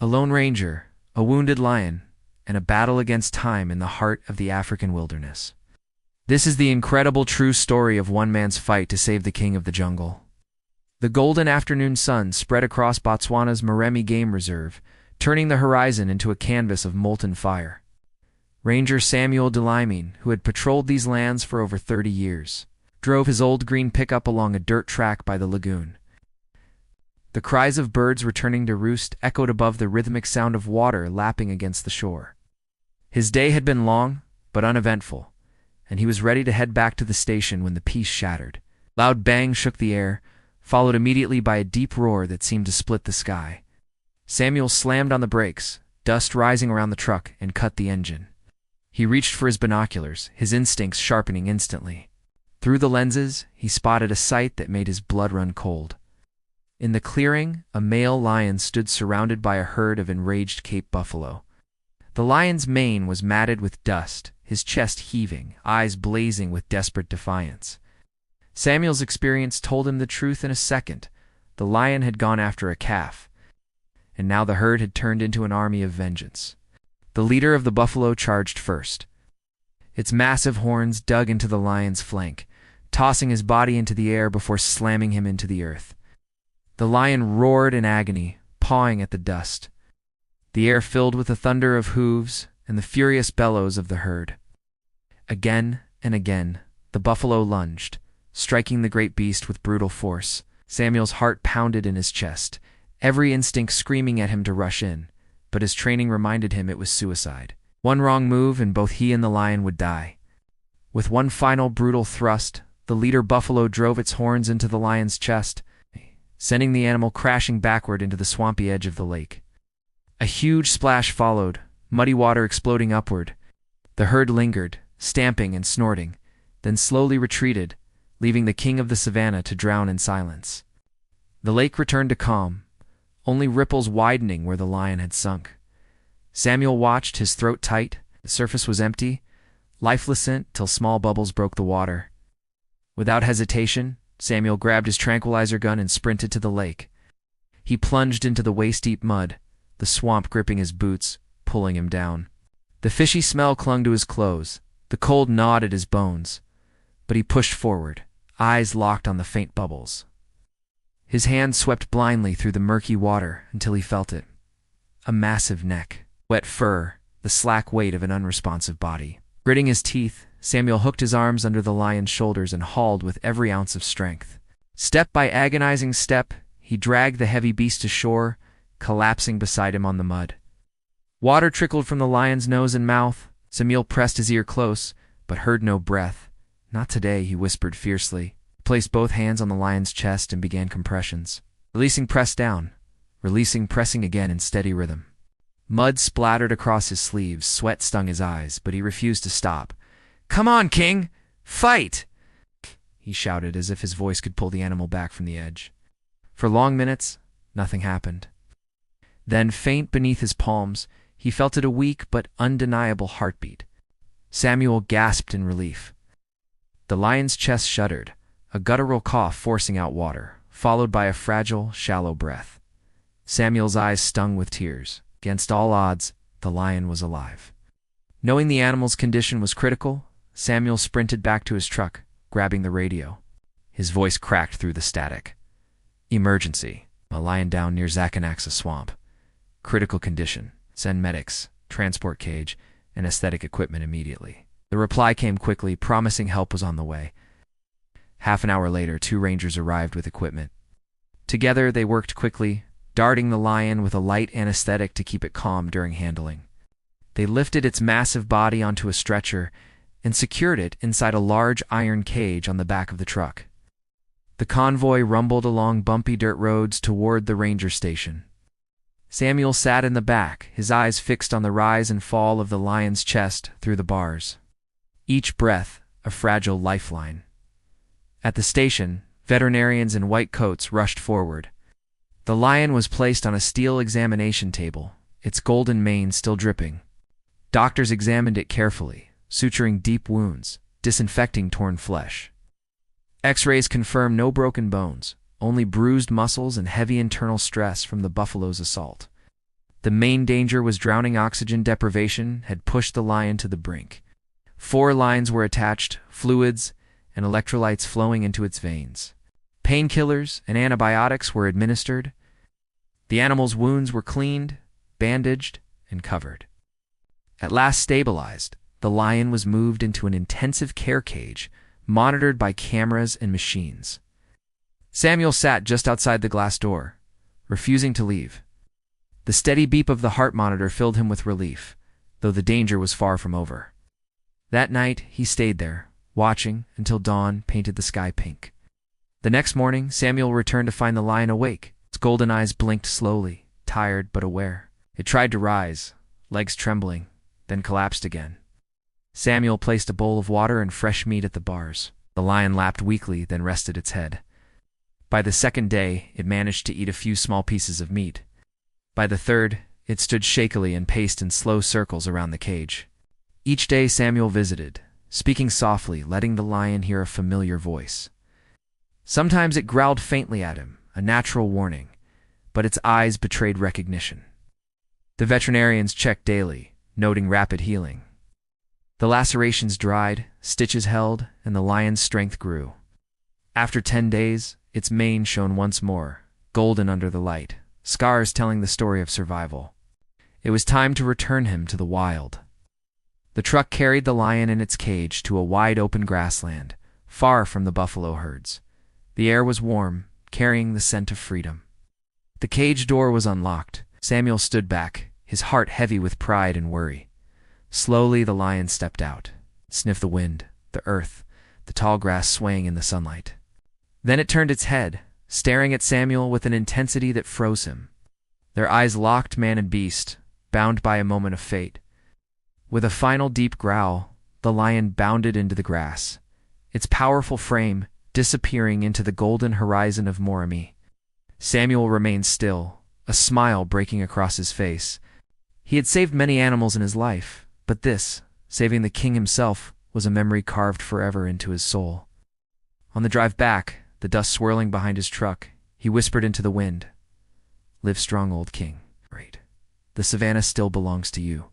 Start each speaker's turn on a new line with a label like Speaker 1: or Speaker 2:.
Speaker 1: A lone ranger, a wounded lion, and a battle against time in the heart of the African wilderness. This is the incredible true story of one man's fight to save the king of the jungle. The golden afternoon sun spread across Botswana's Maremi Game Reserve, turning the horizon into a canvas of molten fire. Ranger Samuel Delimine, who had patrolled these lands for over 30 years, drove his old green pickup along a dirt track by the lagoon. The cries of birds returning to roost echoed above the rhythmic sound of water lapping against the shore. His day had been long, but uneventful, and he was ready to head back to the station when the peace shattered. Loud bang shook the air, followed immediately by a deep roar that seemed to split the sky. Samuel slammed on the brakes, dust rising around the truck, and cut the engine. He reached for his binoculars, his instincts sharpening instantly. Through the lenses, he spotted a sight that made his blood run cold. In the clearing, a male lion stood surrounded by a herd of enraged Cape buffalo. The lion's mane was matted with dust, his chest heaving, eyes blazing with desperate defiance. Samuel's experience told him the truth in a second. The lion had gone after a calf, and now the herd had turned into an army of vengeance. The leader of the buffalo charged first. Its massive horns dug into the lion's flank, tossing his body into the air before slamming him into the earth. The lion roared in agony, pawing at the dust. The air filled with the thunder of hooves and the furious bellows of the herd. Again and again, the buffalo lunged, striking the great beast with brutal force. Samuel's heart pounded in his chest, every instinct screaming at him to rush in, but his training reminded him it was suicide. One wrong move and both he and the lion would die. With one final brutal thrust, the leader buffalo drove its horns into the lion's chest, sending the animal crashing backward into the swampy edge of the lake. A huge splash followed, muddy water exploding upward. The herd lingered, stamping and snorting, then slowly retreated, leaving the king of the savannah to drown in silence. The lake returned to calm, only ripples widening where the lion had sunk. Samuel watched, his throat tight. The surface was empty, lifeless till small bubbles broke the water. Without hesitation, Samuel grabbed his tranquilizer gun and sprinted to the lake. He plunged into the waist-deep mud, the swamp gripping his boots, pulling him down. The fishy smell clung to his clothes, the cold gnawed at his bones, but he pushed forward, eyes locked on the faint bubbles. His hand swept blindly through the murky water until he felt it. A massive neck, wet fur, the slack weight of an unresponsive body. Gritting his teeth, Samuel hooked his arms under the lion's shoulders and hauled with every ounce of strength. Step by agonizing step, he dragged the heavy beast to shore, collapsing beside him on the mud. Water trickled from the lion's nose and mouth. Samuel pressed his ear close, but heard no breath. "Not today," he whispered fiercely. He placed both hands on the lion's chest and began compressions. Releasing, pressed down. Releasing, pressing again in steady rhythm. Mud splattered across his sleeves, sweat stung his eyes, but he refused to stop. "Come on, King! Fight!" he shouted as if his voice could pull the animal back from the edge. For long minutes, nothing happened. Then, faint beneath his palms, he felt it, a weak but undeniable heartbeat. Samuel gasped in relief. The lion's chest shuddered, a guttural cough forcing out water, followed by a fragile, shallow breath. Samuel's eyes stung with tears. Against all odds, the lion was alive. Knowing the animal's condition was critical, Samuel sprinted back to his truck, grabbing the radio. His voice cracked through the static. "Emergency. A lion down near Zakanaxa Swamp. Critical condition. Send medics, transport cage, and aesthetic equipment immediately." The reply came quickly, promising help was on the way. Half an hour later, 2 rangers arrived with equipment. Together, they worked quickly, darting the lion with a light anesthetic to keep it calm during handling. They lifted its massive body onto a stretcher and secured it inside a large iron cage on the back of the truck. The convoy rumbled along bumpy dirt roads toward the ranger station. Samuel sat in the back, his eyes fixed on the rise and fall of the lion's chest through the bars. Each breath, a fragile lifeline. At the station, veterinarians in white coats rushed forward. The lion was placed on a steel examination table, its golden mane still dripping. Doctors examined it carefully, suturing deep wounds, disinfecting torn flesh. X-rays confirmed no broken bones, only bruised muscles and heavy internal stress from the buffalo's assault. The main danger was drowning. Oxygen deprivation had pushed the lion to the brink. 4 lines were attached, fluids and electrolytes flowing into its veins. Painkillers and antibiotics were administered. The animal's wounds were cleaned, bandaged, and covered. At last stabilized, the lion was moved into an intensive care cage, monitored by cameras and machines. Samuel sat just outside the glass door, refusing to leave. The steady beep of the heart monitor filled him with relief, though the danger was far from over. That night, he stayed there, watching until dawn painted the sky pink. The next morning, Samuel returned to find the lion awake. Its golden eyes blinked slowly, tired but aware. It tried to rise, legs trembling, then collapsed again. Samuel placed a bowl of water and fresh meat at the bars. The lion lapped weakly, then rested its head. By the second day, it managed to eat a few small pieces of meat. By the third, it stood shakily and paced in slow circles around the cage. Each day Samuel visited, speaking softly, letting the lion hear a familiar voice. Sometimes it growled faintly at him, a natural warning, but its eyes betrayed recognition. The veterinarians checked daily, noting rapid healing. The lacerations dried, stitches held, and the lion's strength grew. After 10 days, its mane shone once more, golden under the light, scars telling the story of survival. It was time to return him to the wild. The truck carried the lion in its cage to a wide-open grassland, far from the buffalo herds. The air was warm, carrying the scent of freedom. The cage door was unlocked. Samuel stood back, his heart heavy with pride and worry. Slowly the lion stepped out, sniffed the wind, the earth, the tall grass swaying in the sunlight. Then it turned its head, staring at Samuel with an intensity that froze him. Their eyes locked, man and beast, bound by a moment of fate. With a final deep growl, the lion bounded into the grass, its powerful frame disappearing into the golden horizon of Morami. Samuel remained still, a smile breaking across his face. He had saved many animals in his life, but this, saving the king himself, was a memory carved forever into his soul. On the drive back, the dust swirling behind his truck, he whispered into the wind, "Live strong, old king. Great. The savannah still belongs to you."